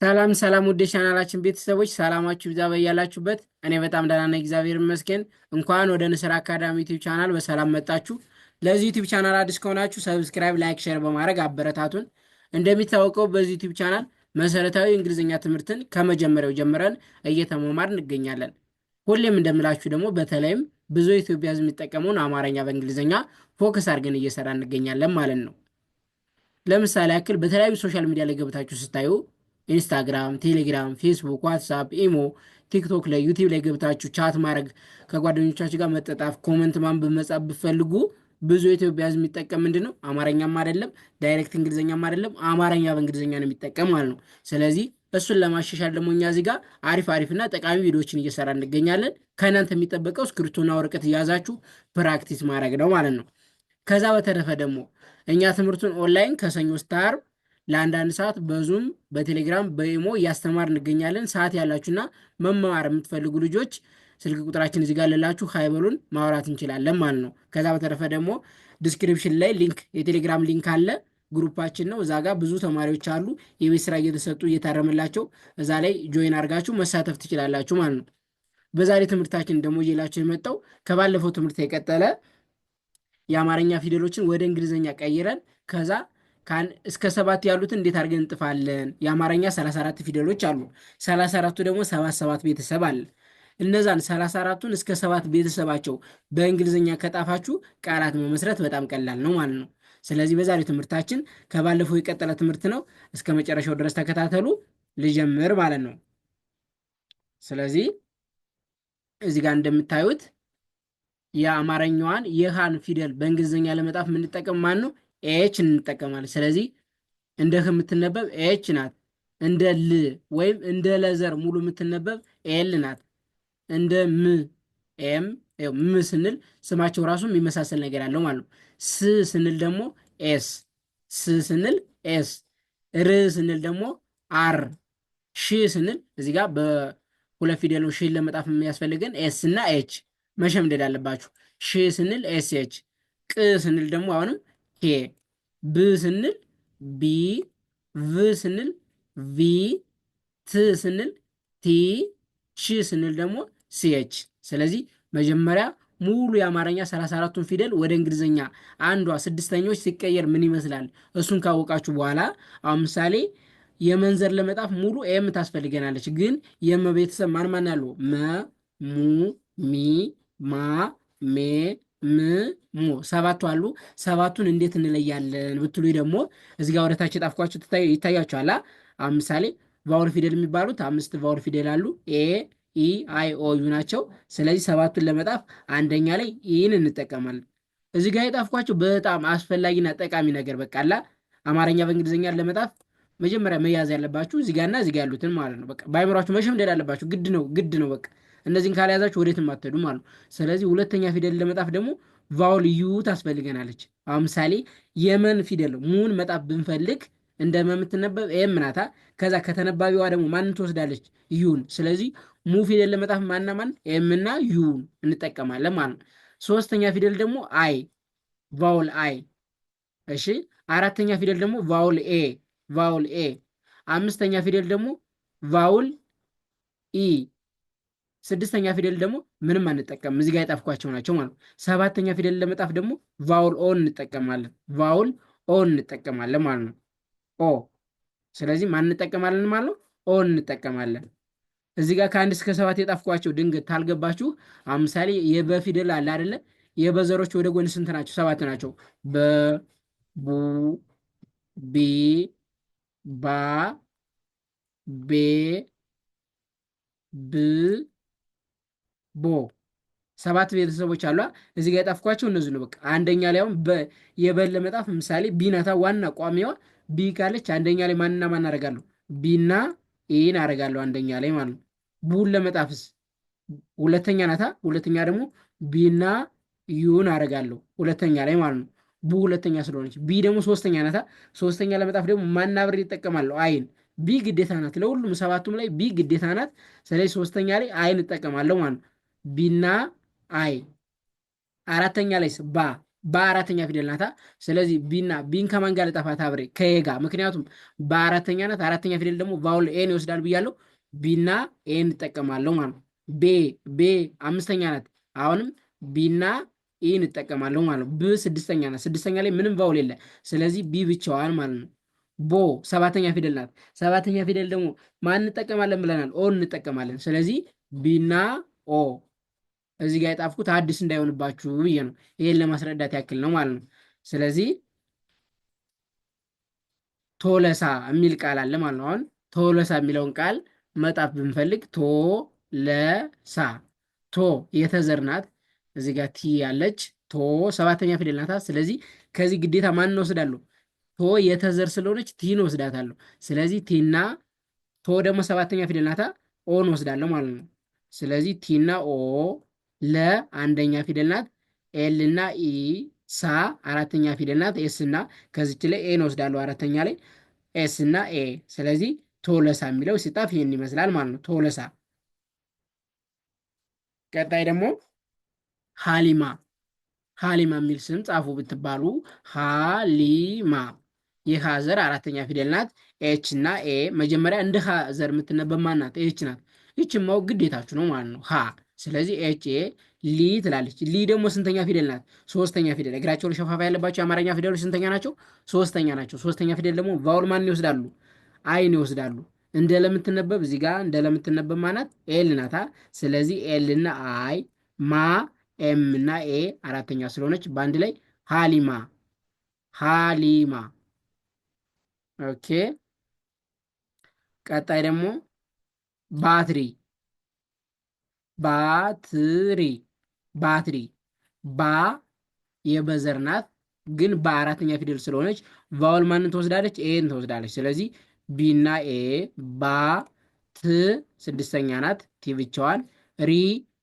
ሰላም ሰላም ውድ ቻናላችን ቤተሰቦች ሰላማችሁ ይብዛ በያላችሁበት። እኔ በጣም ደህና ነኝ፣ እግዚአብሔር ይመስገን። እንኳን ወደ ንስር አካዳሚ ዩቲዩብ ቻናል በሰላም መጣችሁ። ለዚህ ዩቲዩብ ቻናል አዲስ ከሆናችሁ ሰብስክራይብ፣ ላይክ፣ ሼር በማድረግ አበረታቱን። እንደሚታወቀው በዚህ ዩቲዩብ ቻናል መሰረታዊ እንግሊዝኛ ትምህርትን ከመጀመሪያው ጀምረን እየተማማር እንገኛለን። ሁሌም እንደምላችሁ ደግሞ በተለይም ብዙ የኢትዮጵያ ሕዝብ የሚጠቀመውን አማርኛ በእንግሊዝኛ ፎከስ አድርገን እየሰራ እንገኛለን ማለት ነው። ለምሳሌ ያክል በተለያዩ ሶሻል ሚዲያ ላይ ገብታችሁ ስታዩ ኢንስታግራም፣ ቴሌግራም፣ ፌስቡክ፣ ዋትሳፕ፣ ኢሞ፣ ቲክቶክ ላይ ዩቲዩብ ላይ ገብታችሁ ቻት ማድረግ ከጓደኞቻችሁ ጋር መጠጣፍ፣ ኮመንት ማንበብ፣ መጻፍ ብትፈልጉ ብዙ የኢትዮጵያ ሕዝብ የሚጠቀም ምንድን ነው? አማርኛም አይደለም ዳይሬክት እንግሊዝኛም አይደለም አማርኛ በእንግሊዝኛ ነው የሚጠቀም ማለት ነው። ስለዚህ እሱን ለማሻሻል ደግሞ እኛ እዚህ ጋር አሪፍ አሪፍና ጠቃሚ ቪዲዮዎችን እየሰራ እንገኛለን። ከእናንተ የሚጠበቀው እስክሪብቶና ወረቀት እያዛችሁ ፕራክቲስ ማድረግ ነው ማለት ነው። ከዛ በተረፈ ደግሞ እኛ ትምህርቱን ኦንላይን ከሰኞ እስከ ዓርብ ለአንዳንድ ሰዓት በዙም በቴሌግራም በኢሞ እያስተማር እንገኛለን። ሰዓት ያላችሁና መማር የምትፈልጉ ልጆች ስልክ ቁጥራችን እዚህ ጋር ልላችሁ ሀይበሉን ማውራት እንችላለን ማለት ነው። ከዛ በተረፈ ደግሞ ዲስክሪፕሽን ላይ ሊንክ የቴሌግራም ሊንክ አለ፣ ግሩፓችን ነው። እዛ ጋር ብዙ ተማሪዎች አሉ የቤት ስራ እየተሰጡ እየታረመላቸው፣ እዛ ላይ ጆይን አድርጋችሁ መሳተፍ ትችላላችሁ ማለት ነው። በዛሬ ትምህርታችን ደግሞ እየላችሁ የመጣው ከባለፈው ትምህርት የቀጠለ የአማርኛ ፊደሎችን ወደ እንግሊዝኛ ቀይረን ከዛ እስከ 7 ያሉትን እንዴት አድርገን እንጥፋለን። የአማርኛ 34 ፊደሎች አሉ። 34ቱ ደግሞ 77 ቤተሰብ አለ። እነዛን 34ቱን እስከ 7 ቤተሰባቸው በእንግሊዝኛ ከጣፋችሁ ቃላት መመስረት በጣም ቀላል ነው ማለት ነው። ስለዚህ በዛሬው ትምህርታችን ከባለፈው የቀጠለ ትምህርት ነው። እስከ መጨረሻው ድረስ ተከታተሉ። ልጀምር ማለት ነው። ስለዚህ እዚህ ጋር እንደምታዩት የአማርኛዋን የሃን ፊደል በእንግሊዝኛ ለመጣፍ የምንጠቀም ማን ነው? ኤች እንጠቀማለን። ስለዚህ እንደ ህ የምትነበብ ኤች ናት። እንደ ል ወይም እንደ ለዘር ሙሉ የምትነበብ ኤል ናት። እንደ ም ኤም ም ስንል ስማቸው ራሱ የሚመሳሰል ነገር ያለው ማለት ነው። ስ ስንል ደግሞ ኤስ፣ ስ ስንል ኤስ፣ ር ስንል ደግሞ አር፣ ሺ ስንል እዚህ ጋር በሁለት ፊደል ነው ሺን ለመጣፍ የሚያስፈልገን ኤስ እና ኤች መሸምደድ አለባችሁ። ሺ ስንል ኤስ ኤች፣ ቅ ስንል ደግሞ አሁንም ኬ፣ ብ ስንል ቢ፣ ቭ ስንል ቪ፣ ት ስንል ቲ፣ ቺ ስንል ደግሞ ሲኤች። ስለዚህ መጀመሪያ ሙሉ የአማርኛ 34ቱን ፊደል ወደ እንግሊዝኛ አንዷ ስድስተኞች ሲቀየር ምን ይመስላል እሱን ካወቃችሁ በኋላ አሁን ምሳሌ የመንዘር ለመጣፍ ሙሉ ኤም ታስፈልገናለች። ግን የመቤተሰብ ማን ማን አሉ? መ፣ ሙ፣ ሚ፣ ማ፣ ሜ፣ ም፣ ሞ 7ቱ አሉ። 7ቱን እንዴት እንለያለን ብትሉ ደግሞ እዚህ ጋር ወደታች የጣፍኳቸው ይታያችኋል። አሁን ምሳሌ ቫውል ፊደል የሚባሉት 5 ቫውል ፊደል አሉ። ኤ፣ ኢ፣ አይ፣ ኦ፣ ዩ ናቸው። ስለዚህ 7ቱን ለመጣፍ አንደኛ ላይ ኢን እንጠቀማለን። እዚህ ጋር የጣፍኳቸው በጣም አስፈላጊና ጠቃሚ ነገር በቃላ አማርኛ በእንግሊዝኛ ለመጣፍ መጀመሪያ መያዝ ያለባችሁ እዚህ ጋርና እዚህ ጋር ያሉትን ማለት ነው። በቃ ባይምሯችሁ መሸምደድ አለባችሁ። ግድ ነው በቃ እነዚህን ካልያዛችሁ ወዴትም አትሄዱ ማለት ነው። ስለዚህ ሁለተኛ ፊደል ለመጣፍ ደግሞ ቫውል ዩ ታስፈልገናለች። አሁን ምሳሌ የመን ፊደል ሙን መጣፍ ብንፈልግ እንደ የምትነበብ ኤም ናታ። ከዛ ከተነባቢዋ ደግሞ ማንን ትወስዳለች? ዩን። ስለዚህ ሙ ፊደል ለመጣፍ ማንና ማን? ኤም እና ዩን እንጠቀማለን ማለት ነው። ሶስተኛ ፊደል ደግሞ አይ፣ ቫውል አይ። እሺ፣ አራተኛ ፊደል ደግሞ ቫውል ኤ፣ ቫውል ኤ። አምስተኛ ፊደል ደግሞ ቫውል ኢ። ስድስተኛ ፊደል ደግሞ ምንም አንጠቀም፣ እዚህ ጋር የጣፍኳቸው ናቸው ማለት ነው። ሰባተኛ ፊደል ለመጣፍ ደግሞ ቫውል ኦን እንጠቀማለን፣ ቫውል ኦን እንጠቀማለን ማለት ነው። ኦ። ስለዚህ ማን እንጠቀማለን ማለት ነው? ኦን እንጠቀማለን። እዚህ ጋር ከ1 እስከ 7 የጣፍኳቸው ድንገት ታልገባችሁ፣ አሁን ምሳሌ የበ ፊደል አለ አይደለ? የበዘሮች ወደ ጎን ስንት ናቸው? 7 ናቸው። በ፣ ቡ፣ ቢ፣ ባ፣ ቤ፣ ብ፣ ቦ 7 ቤተሰቦች አሏ። እዚህ ጋር የጣፍኳቸው እነዚህ ነው። በቃ አንደኛ ላይ አሁን የበል ለመጣፍ ምሳሌ ቢናታ ዋና ቋሚዋ ቢ ካለች አንደኛ ላይ ማንና ማን አደርጋለሁ? ቢና ኤን አደርጋለሁ አንደኛ ላይ ማለት ነው። ቡን ለመጣፍስ ሁለተኛ ናታ። ሁለተኛ ደግሞ ቢና ዩን አደርጋለሁ ሁለተኛ ላይ ማለት ነው። ቡ ሁለተኛ ስለሆነች። ቢ ደግሞ ሶስተኛ ናታ። ሶስተኛ ለመጣፍ ደግሞ ማን አብሬ ይጠቀማለሁ? አይን። ቢ ግዴታ ናት። ለሁሉም 7ቱም ላይ ቢ ግዴታ ናት። ስለዚህ ሶስተኛ ላይ አይን እጠቀማለሁ ማለት ነው። ቢና አይ። አራተኛ ላይ ባ በአራተኛ ፊደል ናታ። ስለዚህ ቢና ቢን ከማን ጋር ልጠፋት አብሬ ከኤ ጋር። ምክንያቱም በአራተኛ ናት። አራተኛ ፊደል ደግሞ ቫውል ኤን ይወስዳል ብያለሁ። ቢና ኤን እጠቀማለሁ ማለት ነው። ቤ አምስተኛ ናት። አሁንም ቢና ኢን እጠቀማለሁ ማለት ነው። ብ ስድስተኛ ናት። ስድስተኛ ላይ ምንም ቫውል የለ። ስለዚህ ቢ ብቻዋን ማለት ነው። ቦ ሰባተኛ ፊደል ናት። ሰባተኛ ፊደል ደግሞ ማን እንጠቀማለን ብለናል? ኦ እንጠቀማለን። ስለዚህ ቢና ኦ እዚህ ጋር የጣፍኩት አዲስ እንዳይሆንባችሁ ብዬ ነው። ይሄን ለማስረዳት ያክል ነው ማለት ነው። ስለዚህ ቶለሳ የሚል ቃል አለ ማለት ነው። አሁን ቶለሳ የሚለውን ቃል መጣፍ ብንፈልግ ቶለሳ ቶ የተዘር ናት። እዚህ ጋር ቲ ያለች ቶ ሰባተኛ ፊደል ናታ። ስለዚህ ከዚህ ግዴታ ማን እንወስዳለሁ? ቶ የተዘር ስለሆነች ቲን ወስዳታለሁ። ስለዚህ ቲና ቶ ደግሞ ሰባተኛ ፊደል ናታ። ኦን ወስዳለሁ ማለት ነው። ስለዚህ ቲና ኦ ለአንደኛ ፊደል ናት። ኤል እና ኢ ሳ አራተኛ ፊደል ናት። ኤስ እና ከዚች ላይ ኤን ወስዳለሁ አራተኛ ላይ ኤስ እና ኤ። ስለዚህ ቶለሳ የሚለው ሲጣፍ ይህን ይመስላል ማለት ነው። ቶለሳ። ቀጣይ ደግሞ ሃሊማ። ሃሊማ የሚል ስም ጻፉ ብትባሉ ሃሊማ የሃ ዘር አራተኛ ፊደል ናት። ኤች እና ኤ መጀመሪያ እንደ ሃ ዘር የምትነበብ ማን ናት? ኤች ናት። ይህችን ማወቅ ግዴታችሁ ነው ማለት ነው። ሃ ስለዚህ ኤች ኤ ሊ ትላለች። ሊ ደግሞ ስንተኛ ፊደል ናት? ሶስተኛ ፊደል። እግራቸው ላይ ሸፋፋ ያለባቸው የአማርኛ ፊደሎች ስንተኛ ናቸው? ሶስተኛ ናቸው። ሶስተኛ ፊደል ደግሞ ቫውል ማን ይወስዳሉ? አይን ይወስዳሉ። እንደ ለምትነበብ እዚህ ጋር እንደ ለምትነበብ ማናት? ኤል ናታ። ስለዚህ ኤል እና አይ ማ ኤም እና ኤ አራተኛ ስለሆነች በአንድ ላይ ሃሊማ ሃሊማ። ኦኬ። ቀጣይ ደግሞ ባትሪ ባትሪ ባትሪ ባ የበዘር ናት፣ ግን በአራተኛ ፊደል ስለሆነች ቫውል ማንን ትወስዳለች? ኤን ትወስዳለች። ስለዚህ ቢና ኤ ባ ት ስድስተኛ ናት፣ ቲ ብቻዋን ሪ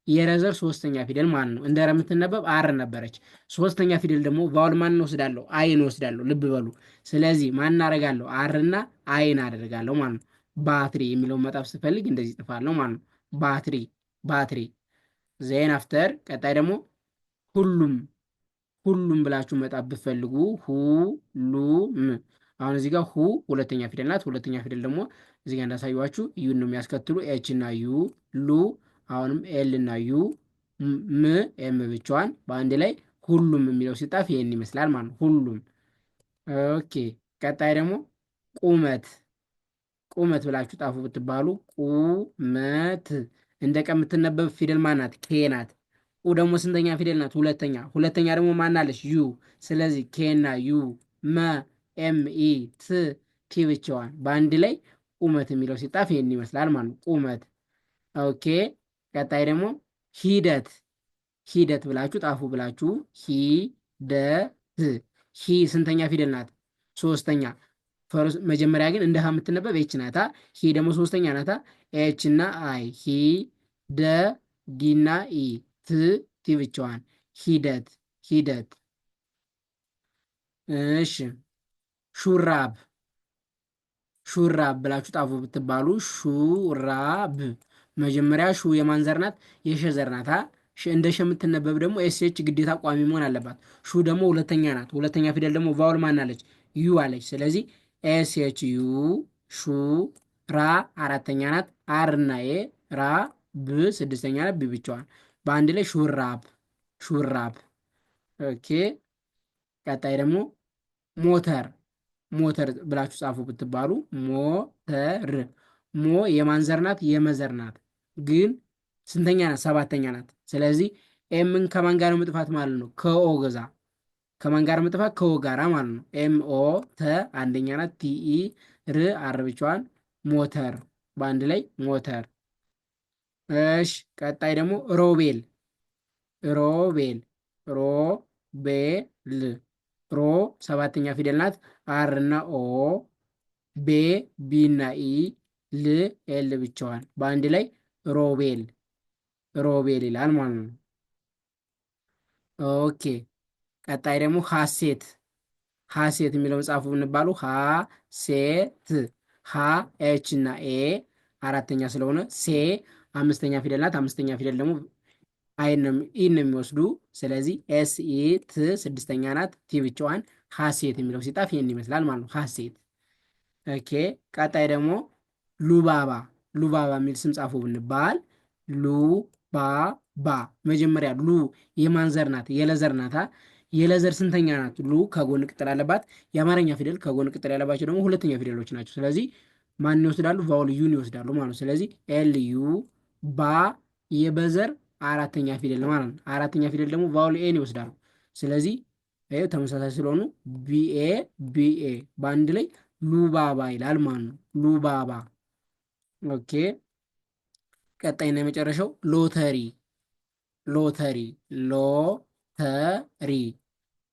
የረዘር ሶስተኛ ፊደል ማለት ነው። እንደ ረ የምትነበብ አር ነበረች። ሶስተኛ ፊደል ደግሞ ቫውል ማንን ወስዳለሁ? አይን ወስዳለሁ። ልብ በሉ። ስለዚህ ማን አደርጋለሁ? አርና አይን አደርጋለሁ ማለት ነው። ባትሪ የሚለውን መጣፍ ስፈልግ እንደዚህ ጽፋለሁ ማለት ነው። ባትሪ ባትሪ። ዜን አፍተር ቀጣይ ደግሞ ሁሉም ሁሉም ብላችሁ መጣፍ ብትፈልጉ ሁሉም። አሁን እዚህ ጋር ሁ ሁለተኛ ፊደል ናት። ሁለተኛ ፊደል ደግሞ እዚህ ጋር እንዳሳዩችሁ ዩን ነው የሚያስከትሉ። ኤች እና ዩ ሉ። አሁንም ኤል እና ዩ ም ኤም ብቻዋን በአንድ ላይ ሁሉም የሚለው ሲጣፍ ይሄን ይመስላል ማለት ነው። ሁሉም። ኦኬ። ቀጣይ ደግሞ ቁመት ቁመት ብላችሁ ጣፉ ብትባሉ ቁመት እንደ ቀ የምትነበብ ፊደል ማናት? ኬ ናት። ኡ ደግሞ ስንተኛ ፊደል ናት? ሁለተኛ። ሁለተኛ ደግሞ ማናለች? ዩ። ስለዚህ ኬና ዩ መ ኤም ኢ ት ቲ ብቻዋን በአንድ ላይ ቁመት የሚለው ሲጣፍ ይህን ይመስላል ማለት ነው። ቁመት። ኦኬ። ቀጣይ ደግሞ ሂደት ሂደት ብላችሁ ጣፉ ብላችሁ ሂደት ሂ ስንተኛ ፊደል ናት? ሶስተኛ። መጀመሪያ ግን እንደ ሀ የምትነበብ ኤች ናታ። ሂ ደግሞ ሶስተኛ ናታ። ኤች እና አይ ሂ ደ ዲና ኢ ት ቲ ብቻዋን ሂደት ሂደት። እሺ ሹራብ ሹራብ ብላችሁ ጣፉ ብትባሉ ሹራብ መጀመሪያ ሹ የማን ዘር ናት? የሸ ዘር ናት። እንደ ሸ የምትነበብ ደግሞ ኤስኤች ግዴታ ቋሚ መሆን አለባት። ሹ ደግሞ ሁለተኛ ናት። ሁለተኛ ፊደል ደግሞ ቫውል ማን አለች? ዩ አለች። ስለዚህ ኤስኤች ዩ ሹ ራ አራተኛ ናት። አር እና ኤ ራ ብ ስድስተኛ ናት። ብ ብቻዋን በአንድ ላይ ሹራብ ሹራብ። ኦኬ። ቀጣይ ደግሞ ሞተር ሞተር ብላችሁ ጻፉ ብትባሉ ሞተር ሞ የማን ዘር ናት? የመዘር ናት። ግን ስንተኛ ናት? ሰባተኛ ናት። ስለዚህ ኤምን ከማን ጋር መጥፋት ማለት ነው? ከኦ ገዛ ከማን ጋር መጥፋት? ከኦ ጋራ ማለት ነው። ኤም ኦ ተ አንደኛ ናት። ቲኢ ር አር ብቻዋን ሞተር በአንድ ላይ ሞተር። እሽ ቀጣይ ደግሞ ሮቤል ሮቤል ሮቤል ሮ ሰባተኛ ፊደል ናት። አር እና ኦ ቤ ቢ እና ኢ ል ኤል ብቻዋን በአንድ ላይ ሮቤል ሮቤል ይላል ማለት ነው። ኦኬ። ቀጣይ ደግሞ ሀሴት ሀሴት የሚለውን ጻፉ ብንባሉ ሀሴት ሀ ኤች እና ኤ አራተኛ ስለሆነ ሴ አምስተኛ ፊደል ናት። አምስተኛ ፊደል ደግሞ ኢን ነው የሚወስዱ። ስለዚህ ኤስ ኢ ት ስድስተኛ ናት፣ ቲ ብቻዋን፣ ሀሴት የሚለው ሲጣፍ ይህን ይመስላል ማለት ነው። ሀሴት። ኦኬ። ቀጣይ ደግሞ ሉባባ። ሉባባ የሚል ስም ጻፉ ብንባል ሉባባ መጀመሪያ ሉ የማንዘር ናት? የለዘር ናታ። የለዘር ስንተኛ ናት? ሉ ከጎን ቅጥል አለባት። የአማርኛ ፊደል ከጎን ቅጥል ያለባቸው ደግሞ ሁለተኛ ፊደሎች ናቸው። ስለዚህ ማን ይወስዳሉ? ቫውል ዩን ይወስዳሉ ማለት ነው። ስለዚህ ኤል ዩ ባ የበዘር አራተኛ ፊደል ማለት ነው። አራተኛ ፊደል ደግሞ ቫውል ኤን ይወስዳሉ። ስለዚህ ተመሳሳይ ስለሆኑ ቢኤ ቢኤ በአንድ ላይ ሉባባ ይላል ማለት ነው። ሉባባ። ኦኬ። ቀጣይና የመጨረሻው ሎተሪ። ሎተሪ ሎተሪ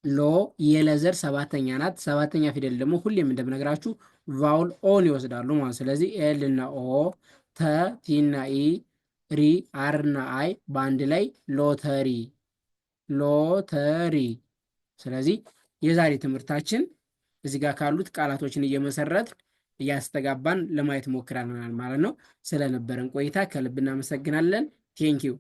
ሎ የለዘር ሰባተኛ ናት። ሰባተኛ ፊደል ደግሞ ሁሌም እንደምነግራችሁ ቫውል ኦን ይወስዳሉ ማለት። ስለዚህ ኤል እና ኦ፣ ተ ቲ እና ኢ፣ ሪ አር እና አይ በአንድ ላይ ሎተሪ ሎተሪ። ስለዚህ የዛሬ ትምህርታችን እዚህ ጋር ካሉት ቃላቶችን እየመሰረት እያስተጋባን ለማየት ሞክረናል ማለት ነው። ስለነበረን ቆይታ ከልብ እናመሰግናለን። ቴንኪው